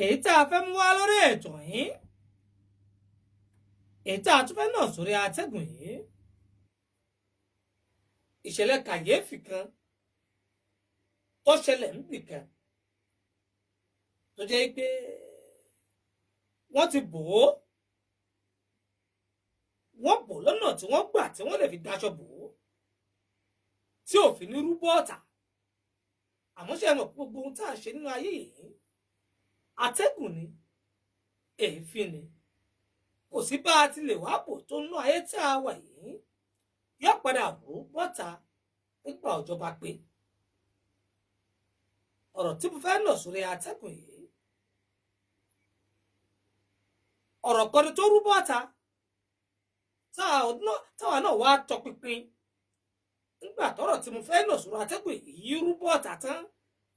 èyí tá a fẹ́ mú wá lórí ètò yìí, èyí tá a tún fẹ́ náà sórí atẹ́gùn yìí, ìṣẹ̀lẹ̀ kàyéfì kan tó ṣẹlẹ̀ níbì kan tó jẹ́ pé wọ́n ti bò ó, wọ́n bò lọ́nà tí wọ́n gbà tí wọ́n lè fi daṣọ bò ó tí òfin ní rúbọ ọ̀tà. Àmọ́ ṣe mọ̀ gbogbo ohun tá à ń ṣe nínú ayé yìí, atẹ́gùn ni, èéfín ni, kò sí bá a ti lè wá bò tó nínú ayé tí a wà yìí, yóò padà bò bọ́ta nígbà ọjọ́ bá pé. Ọ̀rọ̀ tí mo fẹ́ lọ sórí atẹ́gùn yìí, ọ̀rọ̀ kan ni tó rú bọ́ta táwa náà wá tọpinpin. Nígbà tọ́rọ̀ tí mo fẹ́ lọ sórí atẹ́gùn yìí rú bọ́ta tán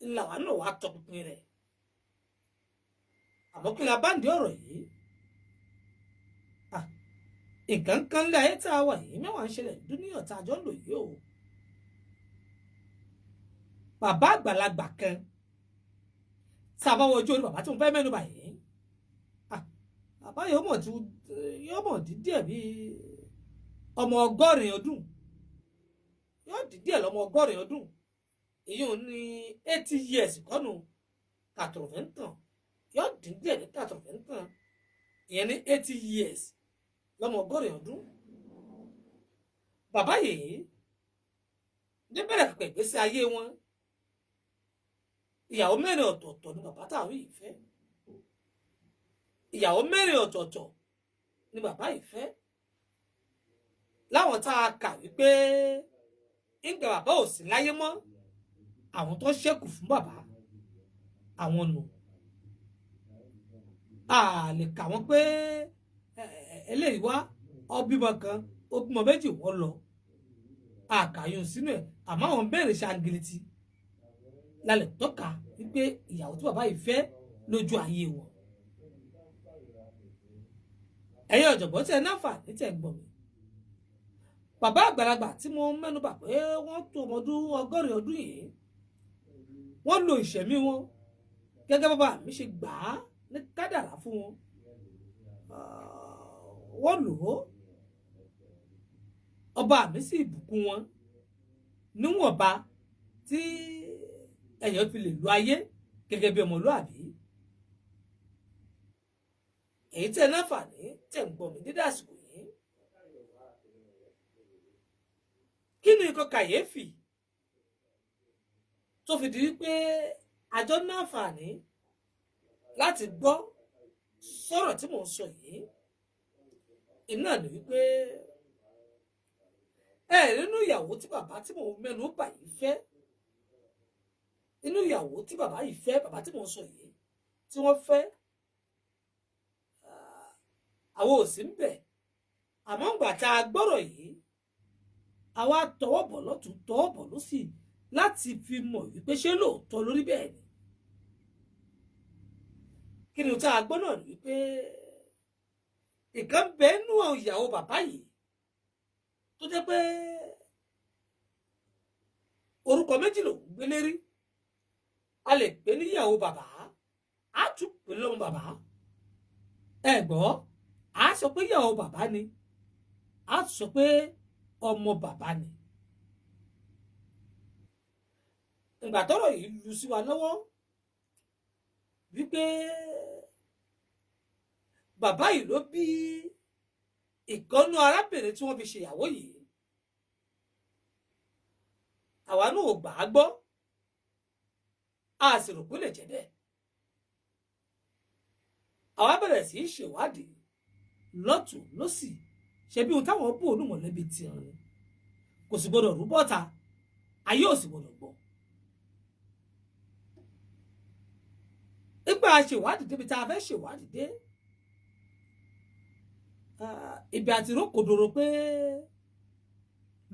ńlá wa náà wá tọpinpin rẹ̀. Àmọ́ kí la bá ń di ọ̀rọ̀ yìí, nǹkan kan lé ayé tá a wà yìí mẹ́wàá ń ṣẹlẹ̀ dúníyàn tá a jọ ń lò yìí o. Bàbá àgbàlagbà kan tá a bá wọ ojú orí bàbá tí mo fẹ́ mẹ́nu bà yìí, bàbá yóò mọ̀ dídíẹ̀ bí ọmọ 100 ọdún, yóò dídíẹ̀ lọ́mọ 100 ọdún, èyí ò ní 80 years kọ́nù 80 yóò dídíẹ̀ ní 80, ìyẹn ní 80 years lọ́mọ 100 ọdún. Bàbá yìí níbẹ̀rẹ̀ pẹ̀pẹ̀ ìgbésí ayé wọn, ìyàwó 4 ọ̀tọ̀ọ̀tọ̀ ni bàbá táwọn yìí fẹ́. Ìyàwó 4 ọ̀tọ̀ọ̀tọ̀ ni bàbá yìí fẹ́. Láwọn tá a kà wípé ìgbà bàbá ò sí láyé mọ́, àwọn tó ṣẹ́kù fún bàbá àwọn nù. A lè kà wọ́n pé eléyìí wá ó bímọ kan, ó bímọ 2 wọ́n lọ, àkàyùn sínú ẹ̀. Àmọ́ àwọn 4 ṣàǹgìlìtì lálẹ́ tọ́ka wípé ìyàwó tí bàbá yìí fẹ́ lójú ayé wọn. Ẹ̀yin ọ̀jọ̀gbọ́n tẹ náfààní tẹ gbọ́ mi. Bàbá àgbàlagbà tí mo mẹ́nu bà pé wọ́n tó ọmọdún 100 ọdún yìí, wọ́n lo ìṣẹ̀mí wọn gẹ́gẹ́ bàbá mi ṣe gbà á ní kádàrá fún wọn. Wọ́n lò ó, ọba mi sì bùkún wọn níwọ̀nba tí èèyàn fi lè lo ayé gẹ́gẹ́ bí ọmọlúàbí. Èyí tẹ́ náfààní tẹ́ ń gbọ́ mi dídá àsìkò yìí. Kí ni nǹkan kàyéfì tó fi di wípé àjọ náfààní láti gbọ́ sọ̀rọ̀ tí mò ń sọ yìí? Iná ni wípé nínú ìyàwó tí bàbá tí mò ń mẹ́nu bà yìí fẹ́, nínú ìyàwó tí bàbá yìí fẹ́, bàbá tí mò ń sọ yìí tí wọ́n fẹ́, àwọn ò sí ń bẹ̀. Àmọ́ ìgbà tá a gbọ́rọ̀ yìí, àwa tọwọ́ bọ̀ lọ́tún tọwọ́ bọ̀ lósì láti fi mọ̀ wípé ṣé lóòótọ́ lórí bẹ́ẹ̀ ni. Kí ni tá a gbọ́ náà ni wípé nǹkan bẹ́ẹ̀ nú ìyàwó bàbá yìí tó jẹ́ pé orúkọ méjì ló ń gbélé rí. A lè pè ní ìyàwó bàbá, a tún pè lọ́mọ bàbá. Ẹ gbọ́, a sọ pé ìyàwó bàbá ni, a tún sọ pé ọmọ bàbá ni. Ìgbà tọ́rọ̀ yìí lu sí wa lọ́wọ́ wípé bàbá yìí ló bí ìkànnú arábìnrin tí wọ́n fi ṣèyàwó yìí, àwa náà ò gbà á gbọ́, a sì rò pé lè jẹ́ bẹ́ẹ̀. Àwa bẹ̀rẹ̀ sí í ṣèwádìí lọ́tùn lósì, ṣe bí ohun táwọn bò ní mọ̀lẹ́bí ti hàn ni, kò sì gbọdọ̀ rú bọ́ta, ayé ò sì gbọdọ̀ gbọ́. Nígbà ṣèwádìí débi tá a fẹ́ ṣèwádìí dé, ibi àti rókòdòrò pé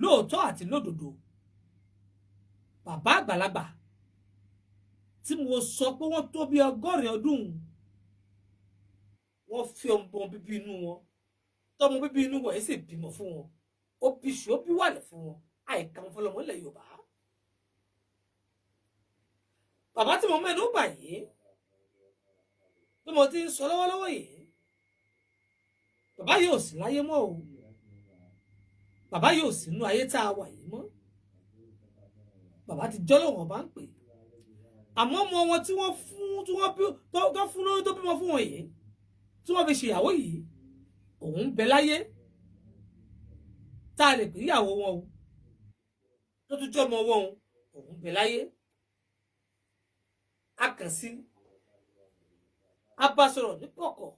lóòótọ́ àti lódodo bàbá àgbàlagbà tí mo sọ pé wọ́n tó bí 100 ọdún, wọ́n fi ọmọ bíbí inú wọn, tọmọ bíbí inú wọn yìí sì bímọ fún wọn, ó bí ṣù ó bí wàlẹ̀ fún wọn, àìkà wọn fọlọmọ ilẹ̀ Yorùbá. Bàbá tí mo mẹ́nu bà yìí, mo ti ń sọ lọ́wọ́lọ́wọ́ yìí bàbá yóò sí láyé mọ́ o bàbá yóò sí inú ayé tá a wà yìí mọ́ bàbá ti jọ́ lọ́wọ́ bá ń pè àmọ́ ọmọ wọn tí wọ́n fún tí wọ́n bí tó fún lórí tó bímọ fún wọn yìí tí wọ́n fi ṣèyàwó yìí òun bẹ láyé tá a lè pè ìyàwó wọn o tó tún jọmọ wọn o òun bẹ láyé a kàn sí a bá sọ̀rọ̀ ní kọ̀kọ̀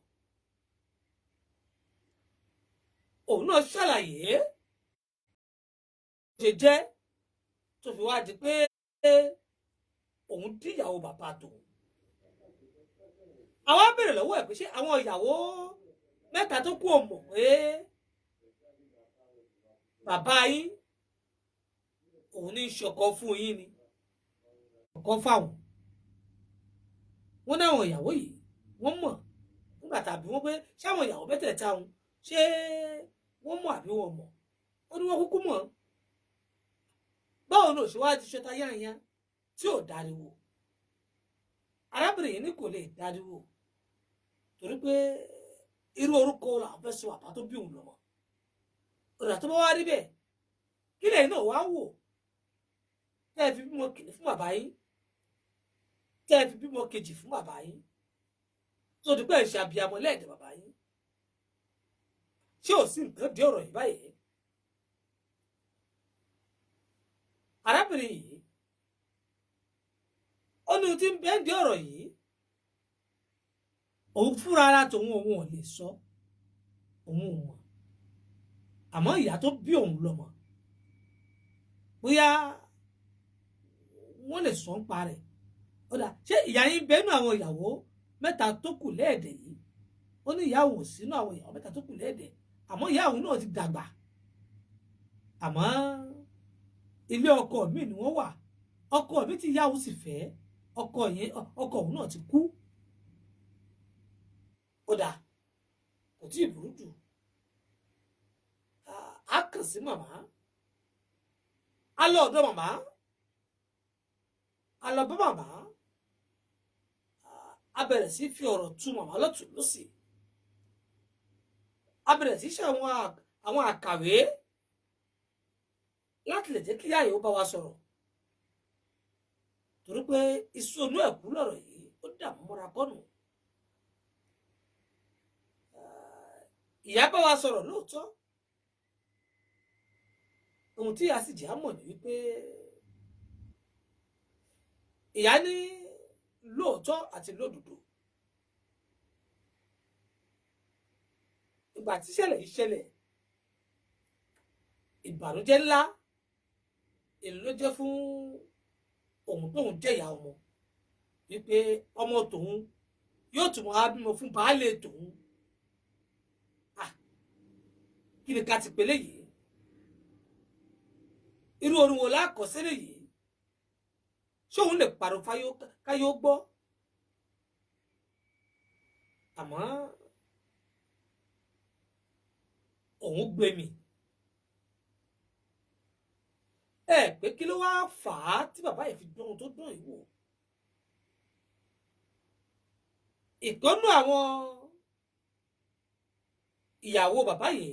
òun náà ṣàlàyé ṣe jẹ́ tó fi wá di pé òun díyàwó bàbá tòun àwọn béèrè lọ́wọ́ ẹ̀ pé ṣé àwọn ìyàwó mẹ́ta tó kú ò mọ̀ pé bàbá yín òun ní ṣọkọ fún yín ni ọkọ fáwọn wọn náwọn ìyàwó yìí wọ́n mọ̀ nígbà tàbí wọ́n pé ṣé àwọn ìyàwó mẹ́tẹ̀ẹ̀ta wọn ṣé wọ́n mọ̀ àbí wọ́n mọ̀ ó ní wọ́n kúkú mọ̀ báwo ni òṣèwádìí ti ṣọta yáàyá tí ò dáríwò arábìnrin yìí ní kò lè dáríwò torí pé irú orúkọ làwọn fẹ́ sọ àbá tó bí òun lọ́mọ ọ̀dà tó bá wá rí bẹ́ẹ̀ kí lẹ́yìn náà wá wò tẹ́ ẹ fi bímọ kìíní fún bàbá yín tẹ́ ẹ fi bímọ kejì fún bàbá yín tó di pé ìṣe abiyamọ lẹ́ẹ̀dẹ̀ bàbá yín ṣé ò sí nǹkan dé ọ̀rọ̀ yìí báyìí arábìnrin yìí ó ní tí ń bẹ́ẹ̀ dé ọ̀rọ̀ yìí òun fúnra ara tòun òun ò lè sọ òun ò mọ̀ àmọ́ ìyá tó bí òun lọ́mọ bóyá wọ́n lè sọ ń pa rẹ̀ ó dà ṣé ìyá yín bẹ́ẹ̀ nú àwọn ìyàwó mẹ́ta tó kù lẹ́ẹ̀dẹ̀ yìí ó ní ìyá òun sínú àwọn ìyàwó mẹ́ta tó kù lẹ́ẹ̀dẹ̀ àmọ́ ìyá òun náà ti dàgbà àmọ́ ilé ọkọ mi ni wọ́n wà ọkọ mi tí ìyá òun sì fẹ́ ọkọ òun náà ti kú ó dà kò tí ì burú jù á kàn sí màmá á lọ ọ̀dọ̀ màmá á lọ bá màmá á bẹ̀rẹ̀ sí fi ọ̀rọ̀ tu màmá lọ́tùn lósì á bẹ̀rẹ̀ sí ṣe àwọn àkàwé láti lè jẹ́ kí ìyá yìí ó bá wa sọ̀rọ̀ torí pé ìsọnù ẹ̀kú lọ̀rọ̀ yìí ó dààmú mọ́ra kọ́nù ìyá bá wa sọ̀rọ̀ lóòótọ́ ohun tí ìyá sì jẹ́ àmọ̀ ní wípé ìyá ní lóòótọ́ àti lódodo ìgbà tí ìṣẹ̀lẹ̀ yìí ṣẹlẹ̀ ìbànújẹ́ ńlá èlò ló jẹ́ fún òun tóun jẹ́ ìyá ọmọ wípé ọmọ tòun yóò tún máa bímọ fún baálé tòun kí ni ká ti pèlè yìí irú orin wo lákọsílẹ̀ yìí ṣé òun lè pàrọ̀ káyọ̀ gbọ́ àmọ́ òun gbé mi pé kí ló wá fà á tí bàbá yìí fi dán ohun tó dán yìí wò ìkọ́nú àwọn ìyàwó bàbá yìí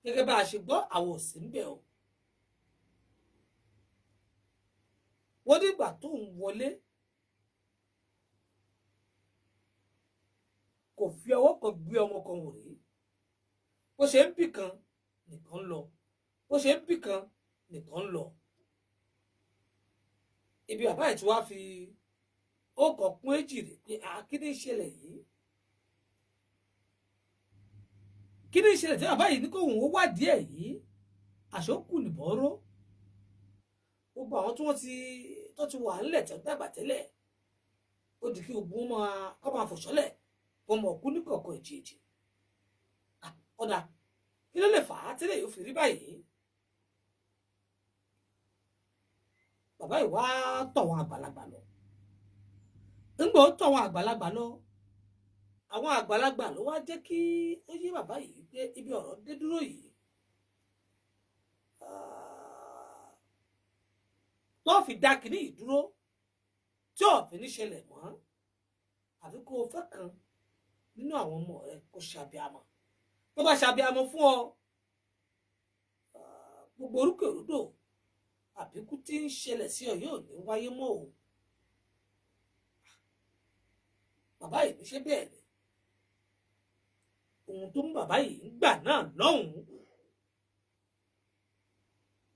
gẹ́gẹ́ bá a ṣe gbọ́ àwọn ò sí níbẹ̀ o wọ́n nígbà tó ń wọlé kò fi ọwọ́ kan gbé ọmọ kan wò rí bó ṣe ń bì kan nìkan lọ bó ṣe ń bì kan nìkan lọ ibi bàbá yìí tí wàá fi ọkọ̀ kún èjì rè pé kí ni ìṣẹ̀lẹ̀ yìí kí ni ìṣẹ̀lẹ̀ tí bàbá yìí ní kó òun ó wádìí ẹ̀ yìí àṣọkù nìbọ̀rọ̀ gbogbo àwọn tí wọ́n ti wà ńlẹ̀ tí wọ́n dàgbà tẹ́lẹ̀ ó di kí gbogbo wọn kọ́ máa fòṣọ́lẹ̀ wọn mọ̀ kú ní kọ̀ọ̀kan èjì ọ̀dà kí ló lè fà á tẹ́lẹ̀ yóò fi rí báyìí bàbá yìí wá tọ̀ wọn àgbàlagbà lọ ńgbà ó tọ̀ wọn àgbàlagbà lọ àwọn àgbàlagbà ló wá jẹ́ kí ó yé bàbá yìí pé ibi ọ̀rọ̀ dé dúró yìí tó fi dá kínní yìí dúró tí ò fi ní ṣẹlẹ̀ mọ́ àfi kó o fẹ́ kan nínú àwọn ọmọ rẹ kó ṣàbíamọ tó bá ṣàbíamọ fún ọ gbogbo orúkèrúdò àbíkú tí ń ṣẹlẹ̀ sí ọ yóò ní wáyé mọ́ o bàbá yìí ṣe bẹ́ẹ̀ ni ohun tó mú bàbá yìí ń gbà náà lọ́hùn-ún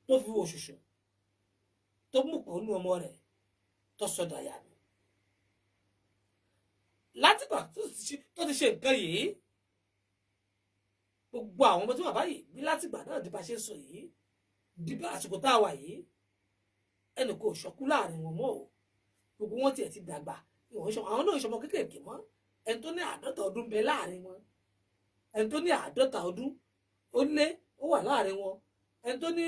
tó fi òṣùṣù tó mú pọ̀ nínú ọmọ rẹ̀ tó sọdọ̀ àyà nù látìgbà tó ti ṣe nǹkan yìí gbogbo àwọn ọmọ tí bàbá yìí bí látìgbà náà di bá ṣe sọ yìí di bá àsìkò tá a wà yìí ẹnì kò ṣọkú láàrin wọn mọ́ o gbogbo wọn tiẹ̀ ti dàgbà àwọn náà ìṣọmọ kéékèèké mọ́ ẹni tó ní 50 ọdún bẹ láàrin wọn ẹni tó ní 50 ọdún ó lé ó wà láàrin wọn ẹni tó ní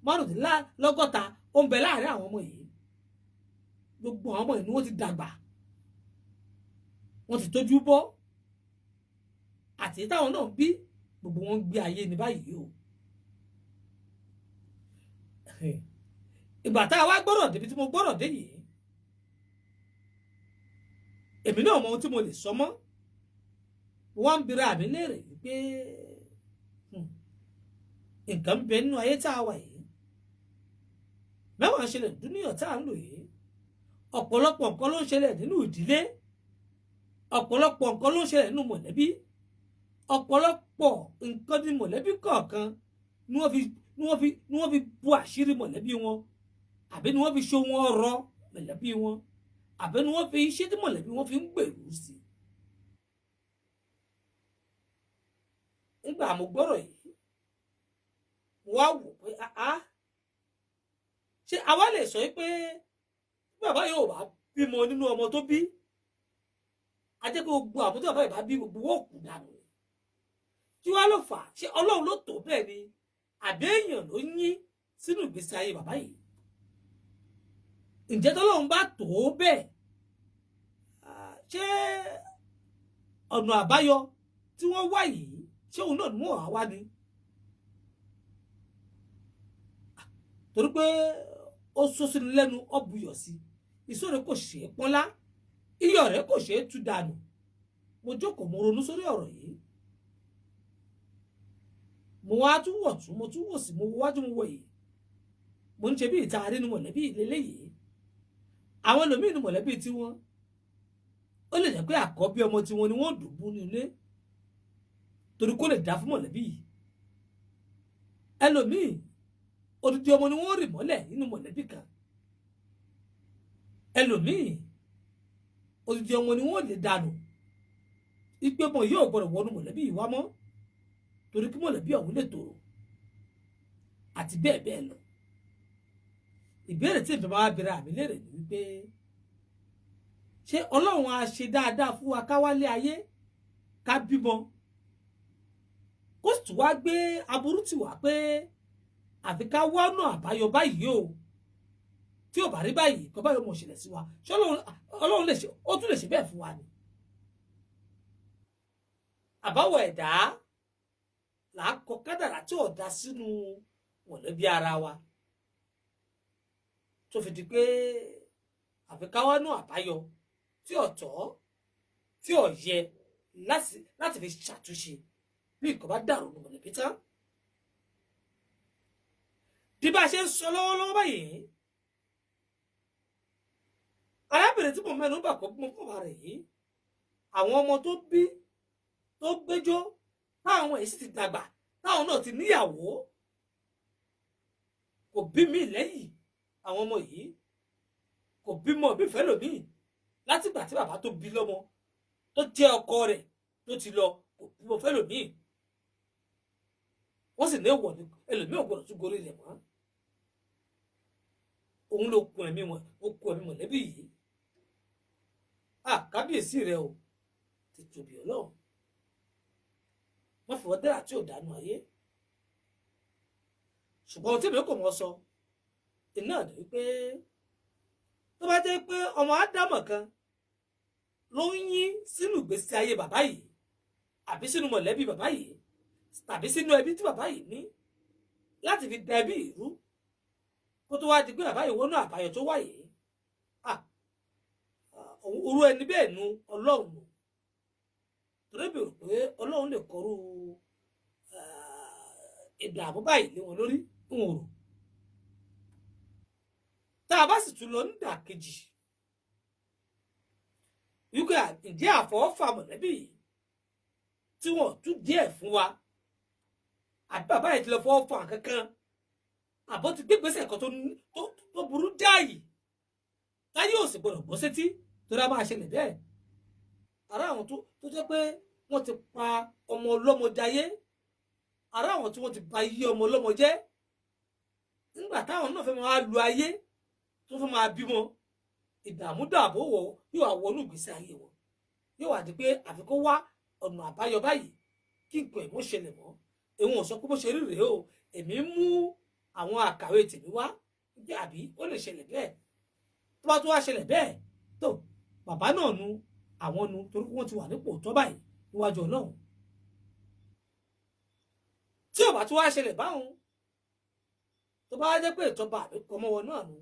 55 ó ń bẹ láàrin àwọn ọmọ yìí gbogbo àwọn ọmọ yìí ni wọ́n ti dàgbà wọ́n ti tójú bọ́ àti táwọn náà bí gbogbo wọn ń gbé ayé ní báyìí o ìgbà tá a wá gbọ́dọ̀ débi tí mo gbọ́dọ̀ dé yìí èmi náà mọ ohun tí mo lè sọ mọ́ wọ́n ń bira àmì léèrè wípé nǹkan ń bẹ nínú ayé tá a wà yìí mẹ́wàá ń ṣẹlẹ̀ dúníyàn tá a ń lò yìí ọ̀pọ̀lọpọ̀ nǹkan ló ń ṣẹlẹ̀ nínú ìdílé ọ̀pọ̀lọpọ̀ nǹkan ló ń ṣẹlẹ̀ nínú mọ̀lẹ́bí ọ̀pọ̀lọpọ̀ nǹkan ní mọ̀lẹ́bí kọ̀ọ̀kan ni wọ́n fi bu àṣírí mọ̀lẹ́bí wọn àbí ni wọ́n fi ṣe wọn ọ̀rọ̀ mọ̀lẹ́bí wọn àbí ni wọ́n fi iṣẹ́ tí mọ̀lẹ́bí wọn fi ń gbèrú sí i. nígbà mo gbọ́rọ̀ yìí wá wò pé ṣé àwa lè sọ pé bàbá yóò bá bímọ nínú ọmọ tó bí a jẹ́ pé gbogbo àwọn tí bàbá yìí bá bí gbogbo wọn kù dànù kí wá ló fà ṣé ọlọ́run ló tó bẹ́ẹ̀ ni àbí èèyàn ló yín sínú ìgbésí ayé bàbá yìí ǹjẹ́ tọ́lọ́run bá tó bẹ́ẹ̀ ṣé ọ̀nà àbáyọ tí wọ́n wá yìí ṣé òun náà ni wọ́n wá ní torí pé ó sọ sínú lẹ́nu ọ̀bùyọ̀ sí ìṣòro kò ṣe é pọ́nlá iyọ̀ rẹ̀ kò ṣe é tú dànù mo jókòó mo ronú sórí ọ̀rọ̀ yìí mo wá tún wọ̀ tún mo tún wò sí mo wájú mo wọ̀ yìí mo ń ṣe bí ìta nínú mọ̀lẹ́bí ìlélẹ́ yìí àwọn ẹlòmíì nínú mọ̀lẹ́bí tiwọn ó lè jẹ́ pé àkọ́bí ọmọ tiwọn ni wọ́n dùbú ní ilé torí kó lè dá fún mọ̀lẹ́bí yìí ẹlòmíì odidi ọmọ ni wọ́n rì mọ́lẹ̀ nínú mọ̀lẹ́bí kan ẹlòmíì odidi ọmọ ni wọ́n lè dànù ìpè mọ yóò gbọ́dọ̀ wọnú mọ̀lẹ́bí yìí wá mọ́ torí kí mọ̀lẹ́bí ọ̀hún lè tòrò àti bẹ́ẹ̀ bẹ́ẹ̀ lọ ìbéèrè tí ìjọba wa bẹ̀rẹ̀ àmì lérè ni wípé ṣé ọlọ́run á ṣe dáadáa fún wa ká wálé ayé ká bímọ kó sì tún wá gbé aburú tì wá pé àfi ká wọ́nà àbáyọ báyìí o tí ò bá rí báyìí kọ́ báyìí mọ̀ ṣẹlẹ̀ sí wa ṣé ọlọ́run lè ṣe ó tún lè ṣe bẹ́ẹ̀ fún wa ni àbáwọ̀ ẹ̀dá là á kọ kádàrá tí ò dá sínú mọ̀lẹ́bí ara wa tó fi di pé àfi ká wọ́nà àbáyọ tí ò tọ́ tí ò yẹ láti fi ṣàtúnṣe bí nǹkan bá dàrú ní mọ̀lẹ́bí tán bí bá a ṣe ń sọ lọ́wọ́lọ́wọ́ báyìí arábìnrin tí mo mẹ́nu bà kọ́ mọ́ fún rẹ̀ yìí àwọn ọmọ tó bí tó gbẹ́jọ́ táwọn èyí sì ti dàgbà táwọn náà ti níyàwó kò bí mi lẹ́yìn àwọn ọmọ yìí kò bímọ bí fẹ́ lòmíì látìgbà tí bàbá tó bí lọ́mọ tó jẹ́ ọkọ rẹ̀ tó ti lọ kò bímọ fẹ́ lòmíì wọ́n sì ní èèwọ̀ ní ẹlòmíì ò gbọ́dọ̀ tún gorí rẹ̀ mọ́ òun ló kun ẹ̀mí wọn ó kun ẹ̀mí mọ̀lẹ́bí yìí kábíyèsí rẹ o ti tóbi ọlọ́run wọ́n fi wọ́n dára tí ò dánú ayé ṣùgbọ́n ohun tí èmi kò mọ̀ sọ iná ni wípé tó bá jẹ́ pé ọmọ ádámọ̀ kan ló ń yín sínú ìgbésí ayé bàbá yìí àbí sínú mọ̀lẹ́bí bàbá yìí tàbí sínú ẹbí tí bàbá yìí ní láti fi da ẹbí ìrú kó tó wá di pé bàbá yìí wọnú àbáyọ tó wáyé orú ẹni bẹ́ẹ̀ nu Ọlọ́run nù torí bí rò pé Ọlọ́run lè kọrú ìdààmú báyìí lé wọn lórí ń rò tá a bá sì tún lọ nídà kejì wípé ǹjẹ́ àfọwọ́fà mọ̀lẹ́bí tí wọ́n tún díẹ̀ fún wa àbí bàbá yìí ti lọ fọwọ́ fà kankan àbọ̀ ti gbé gbèsè kan tó burú jáàyè táyé ò sì gbọdọ̀ gbọ́ sétí tó dá máa ṣẹlẹ̀ bẹ́ẹ̀ ará àwọn tó jẹ́ pé wọ́n ti pa ọmọ ọlọ́mọ jayé ará àwọn tí wọ́n ti ba iye ọmọ ọlọ́mọ jẹ́ nígbà táwọn náà fẹ́ máa lu ayé tó fẹ́ máa bímọ ìdààmú dààbò wọ yóò wá wọnú ìgbésí ayé wọn yóò wá di pé àfi kó wá ọ̀nà àbáyọ báyìí kí nǹkan ẹ̀ mọ́ ṣẹlẹ̀ mọ́ èwọn ò sọ pé bó ṣe rí rèé o èmi mú àwọn àkàwé tèmi wá bí àbí ó lè ṣẹlẹ̀ bẹ́ẹ̀ tó bá tó wá ṣẹlẹ̀ bẹ́ẹ̀ tó bàbá náà nu àwọn nu torí wọ́n ti wà nípò tó báyìí níwájú Ọlọ́run tí ò bá tó wá ṣẹlẹ̀ báwọn tó bá jẹ́ pé ìtọ́ba àbí kọmọ wọn náà nu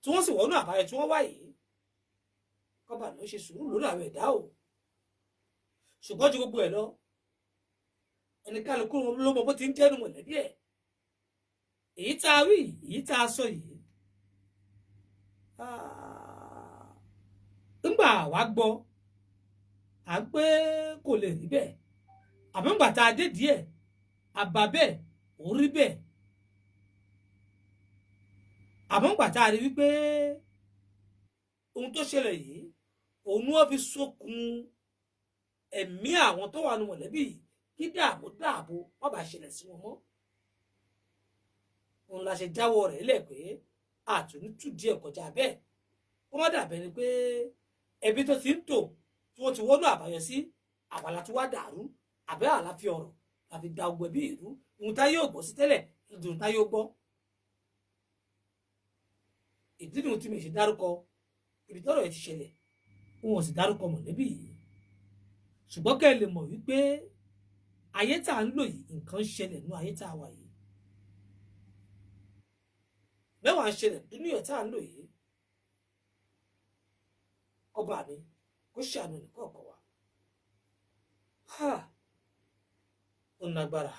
tí wọ́n sì wọnú àbáyọ tí wọ́n wá yìí kọ́ba ló ṣe sùúrù lórí àwọn ẹ̀dá o ṣùgbọ́n ju gbogbo ẹ̀ lọ ẹni kálukú ló mọ bó ti ń jẹ́nu mọ̀lẹ́bí ẹ̀ èyí tá a wí èyí tá a sọ yìí ńgbà wá gbọ́ à ń pé kò lè rí bẹ́ẹ̀ àmọ́ ńgbà tá a dé díẹ̀ àbá bẹ́ẹ̀ ò rí bẹ́ẹ̀ àmọ́ ńgbà tá a rí wípé ohun tó ṣẹlẹ̀ yìí òun ni wọ́n fi sókun ẹ̀mí àwọn tó wà nù mọ̀lẹ́bí yìí kí dààmú má bàa ṣẹlẹ̀ sí wọn mọ́ òun la ṣe jáwọ́ rẹ̀ lẹ̀ pé àtúntò díẹ̀ kọjá bẹ́ẹ̀ kó má dàbẹ́ ni pé ẹbí tó ti ń tò tí wọ́n ti wọ́nú àbáyọ sí àwàlá tó wá dàrú àbẹ́ àláfíà ọ̀rọ̀ àfi da ogun ẹbí ìlú ohun tá yóò gbọ́ sí tẹ́lẹ̀ ìdùnnú tá yóò gbọ́ ìdí nìyẹn tí mi ṣe dárúkọ ibi tọ́rọ̀ ẹ ti ṣẹlẹ̀ wọn ò sì dárúkọ mọ̀lẹ́bí yìí ṣùgbọ́n kẹ́ ẹ lè mọ̀ wípé ayé tá à ń lò yìí nǹkan ṣẹlẹ̀ nínú ayé tá a wà yìí mẹ́wàá ń ṣẹlẹ̀ nínú ayé tá à ń lò yìí ọba mi kó ṣàánú nìkan ọkọ wa ó lágbára.